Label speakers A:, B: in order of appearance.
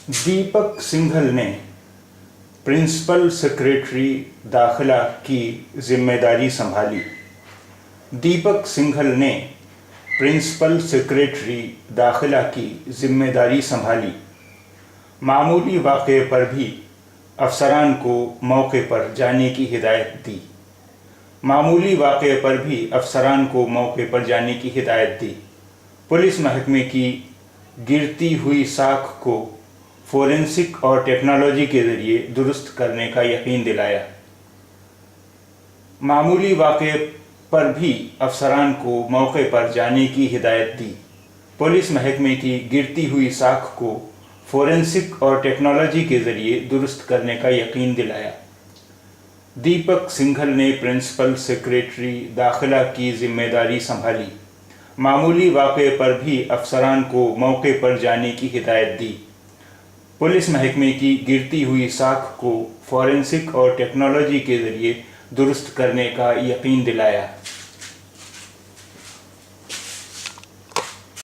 A: दीपक सिंघल ने principal secretary दाखिला की जिम्मेदारी संभाली। दीपक सिंघल ने प्रिंसिपल सेक्रेटरी दाखिला की जिम्मेदारी संभाली। मामूली वाक़े पर भी अफसरान को मौके पर जाने की हिदायत दी। मामूली वाक़े पर भी अफसरान को मौके पर जाने की हिदायत दी। पुलिस महकमे की गिरती हुई साख को फोरेंसिक और टेक्नोलॉजी के ज़रिए दुरुस्त करने का यकीन दिलाया। मामूली वाक़े पर भी अफसरान को मौके पर जाने की हिदायत दी। पुलिस महकमे की गिरती हुई साख को फोरेंसिक और टेक्नोलॉजी के ज़रिए दुरुस्त करने का यकीन दिलाया। दीपक सिंघल ने प्रिंसिपल सेक्रेटरी दाखिला की जिम्मेदारी संभाली। मामूली वाक़े पर भी अफसरान को मौके पर जाने की हिदायत दी। पुलिस महकमे की गिरती हुई साख को फोरेंसिक और टेक्नोलॉजी के ज़रिए दुरुस्त करने का यकीन दिलाया।